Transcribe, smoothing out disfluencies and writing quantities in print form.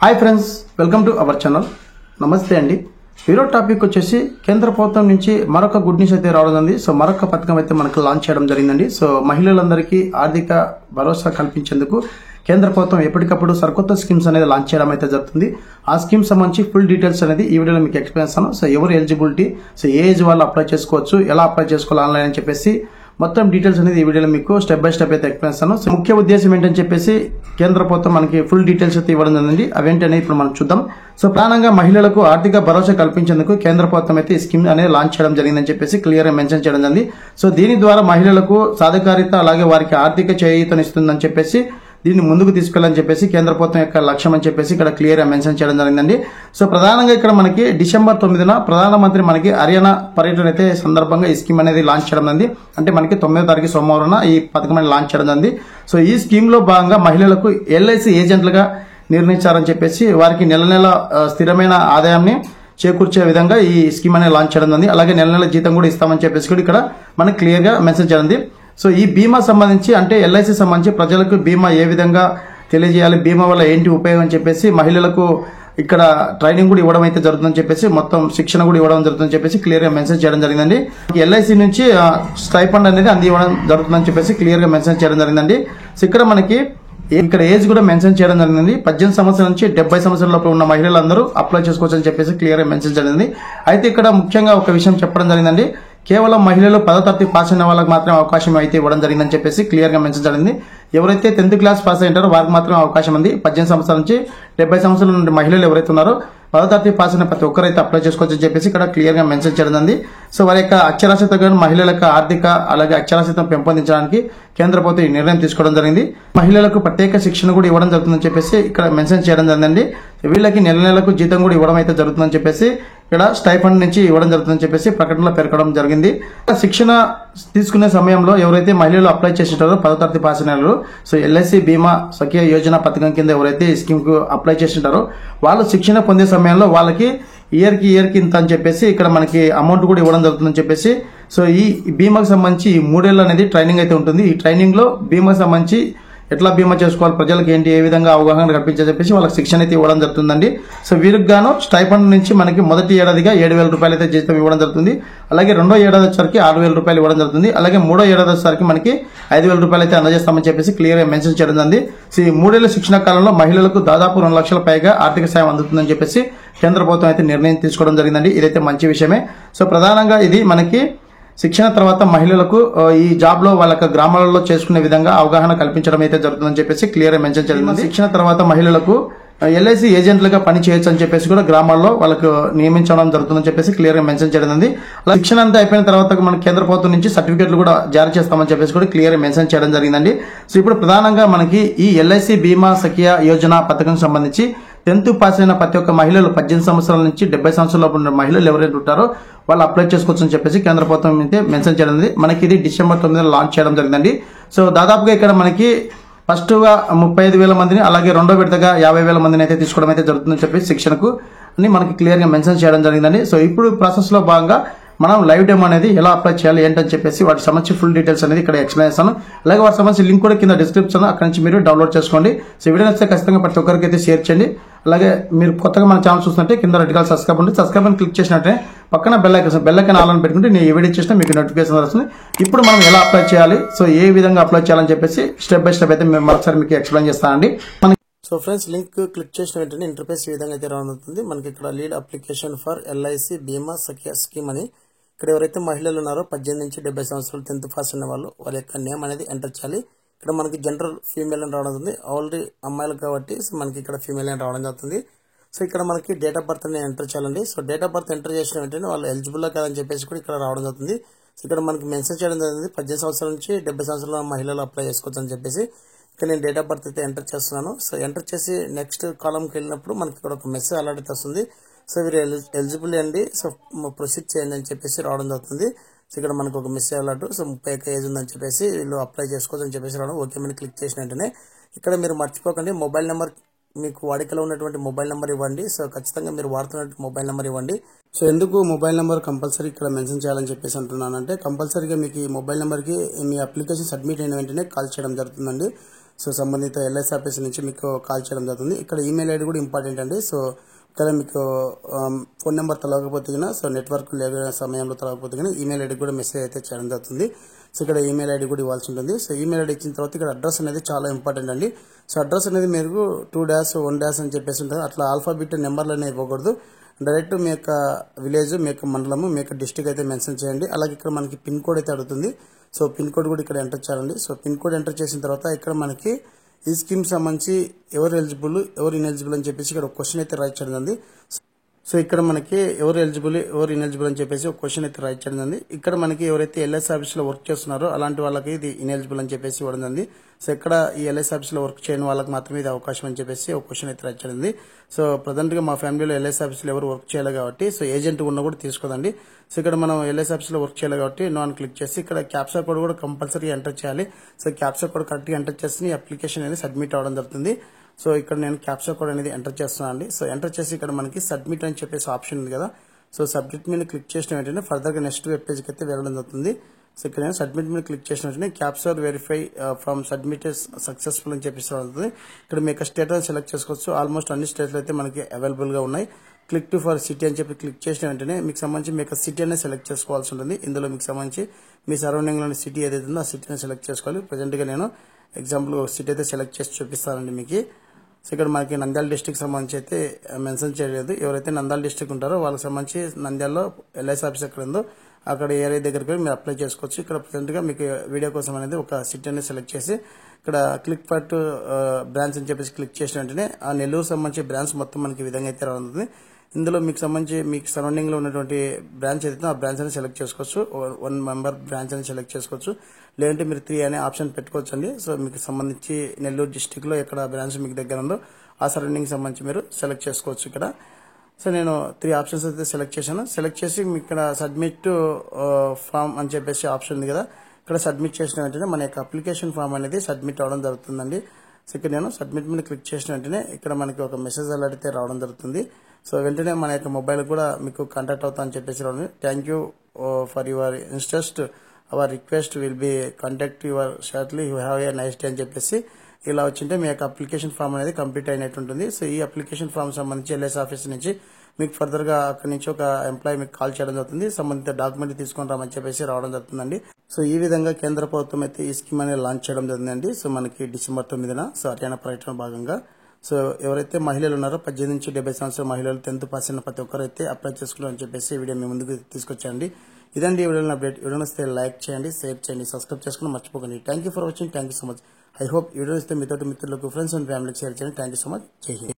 Hi friends, welcome to our channel. నమస్తే అండి. ఈరోజు టాపిక్ వచ్చేసి కేంద్ర ప్రభుత్వం నుంచి మరొక గుడ్ న్యూస్ అయితే రావడం ఉంది. సో మరొక పథకం అయితే మనకు లాంచ్ చేయడం జరిగిందండి. సో మహిళలందరికీ ఆర్థిక భరోసా కల్పించేందుకు కేంద్ర ప్రభుత్వం ఎప్పటికప్పుడు సరికొత్త స్కీమ్స్ అనేది లాంచ్ చేయడం అయితే జరుగుతుంది. ఆ స్కీమ్ సంబంధించి ఫుల్ డీటెయిల్స్ అనేది ఈ వీడియోలో మీకు ఎక్స్ప్లెయిన్ చేస్తాను. సో ఎవరు ఎలిజిబిలిటీ, సో ఏ ఏజ్ వాళ్ళు అప్లై చేసుకోవచ్చు, ఎలా అప్లై చేసుకోవాలి ఆన్లైన్ అని చెప్పేసి మొత్తం డీటెయిల్స్ అనేది ఈ వీడియోలో మీకు స్టెప్ బై స్టెప్ అయితే ఎక్స్ప్లెయిన్ చేస్తాను. సో ముఖ్య ఉద్దేశం ఏంటని చెప్పేసి కేంద్ర ప్రభుత్వం మనకి ఫుల్ డీటెయిల్స్ అయితే ఇవ్వడం జరిగింది. అవేంటనేది ఇప్పుడు మనం చూద్దాం. సో ప్రధానంగా మహిళలకు ఆర్థిక భరోసా కల్పించేందుకు కేంద్ర ప్రభుత్వం అయితే ఈ స్కీమ్ అనేది లాంచ్ చేయడం జరిగిందని చెప్పేసి క్లియర్ గా మెన్షన్ చేయడం జరిగింది. సో దీని ద్వారా మహిళలకు సాధికారిత అలాగే వారికి ఆర్థిక చేయూతనిస్తుందని చెప్పేసి దీన్ని ముందుకు తీసుకెళ్లని చెప్పేసి కేంద్ర ప్రభుత్వం యొక్క లక్ష్యం అని చెప్పేసి ఇక్కడ క్లియర్ గా మెన్షన్ చేయడం జరిగిందండి. సో ప్రధానంగా ఇక్కడ మనకి డిసెంబర్ 9న ప్రధానమంత్రి మనకి హర్యానా పర్యటన అయితే సందర్భంగా ఈ స్కీమ్ అనేది లాంచ్ చేయడం జరిగింది. అంటే మనకి 9వ తారీఖు సోమవారం ఈ పథకం అనేది లాంచ్ చేయడం జరిగింది. సో ఈ స్కీమ్ లో భాగంగా మహిళలకు ఎల్ఐసి ఏజెంట్లుగా నిర్ణయించారని చెప్పేసి వారికి నెల నెల స్థిరమైన ఆదాయాన్ని చేకూర్చే విధంగా ఈ స్కీమ్ అనేది లాంచ్ చేయడం జరిగింది. అలాగే నెల నెల జీతం కూడా ఇస్తామని చెప్పేసి కూడా ఇక్కడ మనకి క్లియర్ గా మెన్షన్ చేయడం. సో ఈ బీమా సంబంధించి అంటే ఎల్ఐసి సంబంధించి ప్రజలకు బీమా ఏ విధంగా తెలియజేయాలి, బీమా వల్ల ఏంటి ఉపయోగం అని చెప్పేసి మహిళలకు ఇక్కడ ట్రైనింగ్ కూడా ఇవ్వడం అయితే జరుగుతుందని చెప్పేసి మొత్తం శిక్షణ కూడా ఇవ్వడం జరుగుతుందని చెప్పేసి క్లియర్ గా మెన్షన్ చేయడం జరిగిందండి. ఎల్ఐసి నుంచి స్టైఫండ్ అనేది అందివ్వడం జరుగుతుందని చెప్పేసి క్లియర్ గా మెన్షన్ చేయడం జరిగిందండి. సో ఇక్కడ మనకి ఇక్కడ ఏజ్ కూడా మెన్షన్ చేయడం జరిగింది. 18 సంవత్సరాల నుంచి 70 సంవత్సరాల లోపల ఉన్న మహిళలందరూ అప్లై చేసుకోవచ్చు అని చెప్పేసి క్లియర్ గా మెన్షన్ జరిగింది. అయితే ఇక్కడ ముఖ్యంగా ఒక విషయం చెప్పడం జరిగిందండి. కేవలం మహిళలు 10వ తరగతి పాస్ అయిన వాళ్ళకి మాత్రమే అవకాశం అయితే ఇవ్వడం జరిగిందని చెప్పేసి క్లియర్ గా మెన్షన్ జరిగింది. ఎవరైతే 10th క్లాస్ పాస్ అయ్యారో వారికి మాత్రమే అవకాశం ఉంది. 18 సంవత్సరాల నుంచి 70 సంవత్సరాల నుండి మహిళలు ఎవరైతే ఉన్నారో 10వ తరగతి పాస్ అయిన ప్రతి ఒక్కరైతే అప్లై చేసుకోవచ్చు అని చెప్పేసి ఇక్కడ క్లియర్ గా మెన్షన్ చేయడం. సో వారి యొక్క అక్షరాస్యత మహిళల యొక్క ఆర్థిక అలాగే అక్షరాస్యతను పెంపొందించడానికి కేంద్ర ప్రభుత్వం ఈ నిర్ణయం తీసుకోవడం జరిగింది. మహిళలకు ప్రత్యేక శిక్షణ కూడా ఇవ్వడం జరుగుతుందని చెప్పేసి ఇక్కడ మెన్షన్ చేయడం జరిగిందండి. వీళ్ళకి నెల నెలకు జీతం కూడా ఇవ్వడం అయితే జరుగుతుందని చెప్పేసి ఇక్కడ స్టైఫండ్ నుంచి ఇవ్వడం జరుగుతుందని చెప్పేసి ప్రకటనలో పేర్కొనడం జరిగింది. శిక్షణ తీసుకునే సమయంలో ఎవరైతే మహిళలు అప్లై చేసింటారో 10వ తరగతి పాస్ అయినారో, సో ఎల్ఐసి బీమా సఖియ యోజన పథకం కింద ఎవరైతే ఈ స్కీమ్ కు అప్లై చేసింటారో వాళ్ళు శిక్షణ పొందే సమయంలో వాళ్ళకి ఇయర్ కి ఇంత అని చెప్పేసి ఇక్కడ మనకి అమౌంట్ కూడా ఇవ్వడం జరుగుతుందని చెప్పేసి. సో ఈ బీమాకు సంబంధించి 3 ఏళ్ళు అనేది ట్రైనింగ్ అయితే ఉంటుంది. ఈ ట్రైనింగ్ లో బీమాకు సంబంధించి ఎట్లా బీమా చేసుకోవాలి, ప్రజలకు ఏంటి, ఏ విధంగా అవగాహన కల్పించని చెప్పేసి వాళ్ళకి శిక్షణ అయితే ఇవ్వడం జరుగుతుందండి. సో వీరికి గాను స్టైఫండ్ నుంచి మనకి మొదటి ఏడాదిగా 7,000 రూపాయలు అయితే జీతం ఇవ్వడం జరుగుతుంది. అలాగే రెండో ఏడాది వచ్చరికి 6,000 రూపాయలు ఇవ్వడం జరుగుతుంది. అలాగే మూడో ఏడాది వచ్చరికి మనకి 5,000 రూపాయలు అయితే అందజేస్తామని చెప్పేసి క్లియర్ గా మెన్షన్ చేయడం జరిగింది. సో ఈ 3 ఏళ్ల శిక్షణ కాలంలో మహిళలకు దాదాపు 2 లక్షల పైగా ఆర్థిక సాయం అందుతుందని చెప్పేసి కేంద్ర ప్రభుత్వం అయితే నిర్ణయం తీసుకోవడం జరిగిందండి. ఇదైతే మంచి విషయమే. సో ప్రధానంగా ఇది మనకి శిక్షణ తర్వాత మహిళలకు ఈ జాబ్ లో వాళ్ళ గ్రామాలలో చేసుకునే విధంగా అవగాహన కల్పించడం అయితే జరుగుతుందని చెప్పేసి క్లియర్ గా మెన్షన్ జరిగింది. శిక్షణ తర్వాత మహిళలకు ఎల్ఐసి ఏజెంట్లుగా పని చేయొచ్చు అని చెప్పేసి కూడా గ్రామాల్లో వాళ్ళకు నియమించడం జరుగుతుందని చెప్పేసి క్లియర్ గా మెన్షన్ చేయడం. అలా శిక్షణ అంతా అయిపోయిన తర్వాత మన కేంద్ర ప్రభుత్వం నుంచి సర్టిఫికెట్లు కూడా జారీ చేస్తామని చెప్పేసి కూడా క్లియర్ గా మెన్షన్ చేయడం జరిగిందండి. సో ఇప్పుడు ప్రధానంగా మనకి ఈ ఎల్ఐసి బీమా సఖియ యోజన పథకం సంబంధించి 10th పాస్ అయిన ప్రతి ఒక్క మహిళలు 18 సంవత్సరాల నుంచి 70 సంవత్సరాల ఉన్న మహిళలు ఎవరైతే ఉంటారో వాళ్ళు అప్లై చేసుకోవచ్చు అని చెప్పేసి కేంద్ర ప్రభుత్వం అయితే మెన్షన్ చేయడం. మనకి ఇది డిసెంబర్ 9న లాంచ్ చేయడం జరిగిందండి. సో దాదాపుగా ఇక్కడ మనకి ఫస్ట్ గా 35,000 మందిని అలాగే రెండో విడతగా 50,000 మందిని అయితే తీసుకోవడం అయితే జరుగుతుందని చెప్పి శిక్షణకు అని మనకి క్లియర్ గా మెన్షన్ చేయడం జరిగిందండి. సో ఇప్పుడు ప్రాసెస్ లో భాగంగా మనం లైవ్ డెమో అనేది ఎలా అప్లై చేయాలి ఏంటని చెప్పేసి వాటి సంబంధించి ఫుల్ డీటెయిల్స్ అనేది ఇక్కడ ఎక్స్ప్లెయిన్ చేస్తాను. అలాగే వాటి సంబంధించి లింక్ కూడా కింద డిస్క్రిప్షన్ అక్కడ నుంచి మీరు డౌన్లోడ్ చేసుకోండి. సో వీడియో నచ్చితే ఖచ్చితంగా ప్రతి ఒక్కరికి అయితే షేర్ చేయండి. అలాగే మీరు కొత్తగా మన ఛానల్ చూస్తుంటే కింద రెడ్ కలర్ సబ్స్క్రైబ్ ఉంది, సబ్స్క్రైబ్ అని క్లిక్ చేసినట్టే పక్కన బెల్ ఐకాన్ ఆన్ పెట్టుకుంటే నేను ఏ వీడియో చేసినా మీకు నోటిఫికేషన్ వస్తుంది. ఇప్పుడు మనం ఎలా అప్లై చేయాలి, సో ఏ విధంగా అప్లై చేయాలని చెప్పేసి స్టెప్ బై స్టెప్ అయితే మేము మరొకసారి మీకు ఎక్స్ప్లెయిన్ చేస్తానండి. సో ఫ్రెండ్స్, లింక్ క్లిక్ చేసిన వెంటనే ఇంటర్ఫేస్ ఈ విధంగా అయితే రానుంటుంది. మనకి ఇక్కడ లీడ్ అప్లికేషన్ ఫర్ ఎల్ఐసి బీమా సఖియ స్కీమ్ అని ఇక్కడ ఎవరైతే మహిళలు ఉన్నారో 18 నుంచి 70 సంవత్సరాలు 10th పాస్ అయిన వాళ్ళు వాళ్ళ యొక్క నేమ్ అనేది ఎంటర్ చేయాలి. ఇక్కడ మనకి జనరల్ ఫీమేల్ అని రావడం జరుగుతుంది. ఆల్రెడీ అమ్మాయిలు కాబట్టి సో మనకి ఇక్కడ ఫీమేల్ అని రావడం జరుగుతుంది. సో ఇక్కడ మనకి డేట్ ఆఫ్ బర్త్ అనేది ఎంటర్ చేయాలండి. So date of birth enter చేసిన వెంటనే వాళ్ళు ఎలిజిబుల్ కాదని చెప్పేసి కూడా ఇక్కడ రావడం జరుగుతుంది. సో ఇక్కడ మనకి మెన్షన్ చేయడం జరిగింది 18 సంవత్సరాల నుంచి 70 సంవత్సరాల మహిళలు అప్లై చేసుకోవచ్చు అని చెప్పేసి. ఇక్కడ నేను డేట్ ఆఫ్ బర్త్ అయితే ఎంటర్ చేస్తున్నాను. సో ఎంటర్ చేసి నెక్స్ట్ కాలంకి వెళ్ళినప్పుడు మనకి ఇక్కడ ఒక మెసేజ్ అలర్ట్ అయితే వస్తుంది. సో వీరు ఎలిజిబుల్ అండి, సో ప్రొసీడ్ చేయండి అని చెప్పేసి రావడం జరుగుతుంది. సో ఇక్కడ మనకు ఒక మెసేజ్ అలర్ట్, సో 31 ఏజ్ ఉందని చెప్పేసి వీళ్ళు అప్లై చేసుకోవచ్చు అని చెప్పేసి రావడం. ఓకే మీద క్లిక్ చేసిన వెంటనే ఇక్కడ మీరు మర్చిపోకండి మొబైల్ నెంబర్, మీకు వాడికలో ఉన్నటువంటి మొబైల్ నెంబర్ ఇవ్వండి. సో ఖచ్చితంగా మీరు వాడుతున్నటువంటి మొబైల్ నెంబర్ ఇవ్వండి. సో ఎందుకు మొబైల్ నెంబర్ కంపల్సరీ ఇక్కడ మెన్షన్ చేయాలని చెప్పేసి అంటున్నానంటే కంపల్సరీగా మీకు ఈ మొబైల్ నెంబర్కి మీ అప్లికేషన్ సబ్మిట్ అయిన వెంటనే కాల్ చేయడం జరుగుతుందండి. సో సంబంధిత ఎల్ఐసి ఆఫీస్ నుంచి మీకు కాల్ చేయడం జరుగుతుంది. ఇక్కడ ఈమెయిల్ ఐడి కూడా ఇంపార్టెంట్ అండి. సో ఇక్కడ మీకు ఫోన్ నెంబర్ తలగకపోతే సో నెట్వర్క్ లేని సమయంలో తలగకపోతే ఈమెయిల్ ఐడి కూడా మెసేజ్ అయితే చేయడం జరుగుతుంది. సో ఇక్కడ ఈమెయిల్ ఐడి కూడా ఇవ్వాల్సి ఉంటుంది. సో ఈమెయిల్ ఐడి ఇచ్చిన తర్వాత ఇక్కడ అడ్రస్ అనేది చాలా ఇంపార్టెంట్ అండి. సో అడ్రస్ అనేది మీరు 2-1- అని చెప్పేసి ఉంటుంది. అట్లా ఆల్ఫాబెట్ నెంబర్లు అనేది ఇవ్వకూడదు. డైరెక్ట్ మీ యొక్క విలేజ్, మీ యొక్క మండలము, మీ యొక్క డిస్టిక్ అయితే మెన్షన్ చేయండి. అలాగే ఇక్కడ మనకి పిన్ కోడ్ అయితే అడుగుతుంది. సో పిన్ కోడ్ కూడా ఇక్కడ ఎంటర్ చేయాలండి. సో పిన్ కోడ్ ఎంటర్ చేసిన తర్వాత ఇక్కడ మనకి ఈ స్కీమ్ సంబంధించి ఎవరు ఎలిజిబుల్, ఎవరు ఇన్ఎలిజిబుల్ అని చెప్పేసి ఇక్కడ ఒక క్వశ్చన్ అయితే రైట్ చేయడం. సో ఇక్కడ మనకి ఎవరు ఎలిజిబుల్, ఎవరు ఇన్ఎలిజిబుల్ అని చెప్పేసి ఒక క్వశ్చన్ అయితే రైట్ చేయడం. ఇక్కడ మనకి ఎవరైతే ఎల్ఐసి ఆఫీస్ లో వర్క్ చేస్తున్నారో అలాంటి వాళ్ళకి ఇది ఇన్ఎలిజిబుల్ అని చెప్పేసి ఇవ్వడం. సో ఇక్కడ ఈ ఎల్ఐసి ఆఫీస్ లో వర్క్ చేయని వాళ్ళకి మాత్రమే ఇది అవకాశం అని చెప్పేసి ఒక క్వశ్చన్ అయితే రైట్ చేయడం. సో ప్రజెంట్ గా మా ఫ్యామిలీలో ఎల్ఐసి ఆఫీస్ లో ఎవరు వర్క్ చేయాలి కాబట్టి సో ఏజెంట్ ఉన్నా కూడా తీసుకోదండి. సో ఇక్కడ మనం ఎల్ఐసి ఆఫీస్ లో వర్క్ చేయాలి కాబట్టి నో అని క్లిక్ చేసి ఇక్కడ క్యాప్చా కోడ్ కూడా కంపల్సరీ ఎంటర్ చేయాలి. సో క్యాప్చా కోడ్ కరెక్ట్ గా ఎంటర్ చేసి అప్లికేషన్ అనేది సబ్మిట్ అవడం జరుగుతుంది. సో ఇక్కడ నేను క్యాప్చా కోడ్ అనేది ఎంటర్ చేస్తున్నాను అండి. సో ఎంటర్ చేసి ఇక్కడ మనకి సబ్మిట్ అని చెప్పేసి ఆప్షన్ ఉంది కదా. సో సబ్మిట్ మీద క్లిక్ చేసిన వెంటనే ఫర్దర్ గా నెక్స్ట్ వెబ్ పేజ్ కి అయితే వెళ్ళడం జరుగుతుంది. సో ఇక్కడ నేను సబ్మిట్ మీద క్లిక్ చేసిన వెంటనే captcha verify from submitted successful అని చెప్పేసి ఉంటుంది. ఇక్కడ మీ యొక్క స్టేట్ సెలెక్ట్ చేసుకోవచ్చు. ఆల్మోస్ట్ అన్ని స్టేట్స్ అయితే మనకి అవైలబుల్ గా ఉన్నాయి. క్లిక్ టు ఫర్ సిటీ అని చెప్పి క్లిక్ చేసిన వెంటనే మీకు సంబంధించి మీ యొక్క సిటీ అనేది సెలెక్ట్ చేసుకోవాల్సి ఉంటుంది. ఇందులో మీకు సంబంధించి మీ సరౌండింగ్ లోని సిటీ ఏదైతే ఉందో ఆ సిటీని సెలెక్ట్ చేసుకోవాలి. ప్రెసెంట్ గా నేను ఎగ్జాంపుల్ సిటీ అయితే సెలెక్ట్ చేసి చూపిస్తానండి మీకు. సో ఇక్కడ మనకి నంద్యాల డిస్ట్రిక్ట్ సంబంధించి అయితే మెన్షన్ చేయలేదు. ఎవరైతే నంద్యాల డిస్ట్రిక్ట్ ఉంటారో వాళ్ళకి సంబంధించి నంద్యాలలో ఎల్ఐసి ఆఫీస్ ఎక్కడ ఉందో అక్కడ ఏరియా దగ్గరికి మీరు అప్లై చేసుకోవచ్చు. ఇక్కడ ప్రెసెంట్ గా మీకు వీడియో కోసం అనేది ఒక సిటీ అనేది సెలెక్ట్ చేసి ఇక్కడ క్లిక్ ఫర్ టు బ్రాంచ్ అని చెప్పేసి క్లిక్ చేసిన వెంటనే ఆ నెల్లూరు సంబంధించి బ్రాంచ్ మొత్తం మనకి ఈ విధంగా అయితే రానుంది. ఇందులో మీకు సంబంధించి మీకు సరౌండింగ్ లో ఉన్నటువంటి బ్రాంచ్ ఏదైతే ఆ బ్రాంచ్ అనేది సెలెక్ట్ చేసుకోవచ్చు. 1 మెంబర్ బ్రాంచ్ అనేది సెలెక్ట్ చేసుకోవచ్చు. లేదంటే మీరు 3 అనే ఆప్షన్ పెట్టుకోవచ్చు అండి. సో మీకు సంబంధించి నెల్లూరు డిస్టిక్ లో ఎక్కడ బ్రాంచ్ మీకు దగ్గర ఉందో ఆ సరౌండింగ్ సంబంధించి మీరు సెలెక్ట్ చేసుకోవచ్చు ఇక్కడ. సో నేను 3 ఆప్షన్స్ అయితే సెలెక్ట్ చేశాను. సెలెక్ట్ చేసి మీకు ఇక్కడ సబ్మిట్ ఫామ్ అని చెప్పేసి ఆప్షన్ ఉంది కదా. ఇక్కడ సబ్మిట్ చేసిన వెంటనే మన యొక్క అప్లికేషన్ ఫామ్ అనేది సబ్మిట్ అవడం జరుగుతుందండి. సో ఇక్కడ నేను సబ్మిట్ మీద క్లిక్ చేసిన వెంటనే ఇక్కడ మనకి ఒక మెసేజ్ అలర్ట్ అయితే రావడం జరుగుతుంది. సో వెంటనే మన యొక్క మొబైల్ కూడా మీకు కాంటాక్ట్ అవుతా అని చెప్పేసి రావడం. Thank you for your interest, hour request will be contact your shortly, you have a nice day అని చెప్పేసి ఇలా వచ్చింటే మీ యొక్క అప్లికేషన్ ఫామ్ అనేది కంప్లీట్ అయినట్టు ఉంటుంది. సో ఈ అప్లికేషన్ ఫామ్ సంబంధించి ఎల్ఐసి ఆఫీస్ నుంచి మీకు ఫర్దర్ గా అక్కడి నుంచి ఒక ఎంప్లాయీ మీకు కాల్ చేయడం జరుగుతుంది. సంబంధిత డాక్యుమెంట్ తీసుకొని రామని చెప్పేసి రావడం జరుగుతుందండి. సో ఈ విధంగా కేంద్ర ప్రభుత్వం అయితే ఈ స్కీమ్ అనేది లాంచ్ చేయడం జరిగిందండి. సో మనకి డిసెంబర్ 9న సో హర్యానా పర్యటన భాగంగా. సో ఎవరైతే మహిళలు ఉన్నారో 18 నుంచి 70 సంవత్సరాల మహిళలు 10th పాస్ అయిన ప్రతి ఒక్కరు అయితే అప్లై చేసుకున్నారని చెప్పేసి వీడియో మీ ముందుకు తీసుకొచ్చాండి. ఇదండి ఈ వీడియో అప్డేట్. వీడియో వస్తే లైక్ చేయండి, షేర్ చేయండి, సబ్స్క్రైబ్ చేసుకుని మర్చిపోకండి. Thank you for watching. Thank you so much. I hope video ఇస్తే మీతో మిత్రులకు, ఫ్రెండ్స్ అండ్ ఫ్యామిలీకి షేర్ చేయండి. Thank you so much. జై హింద్.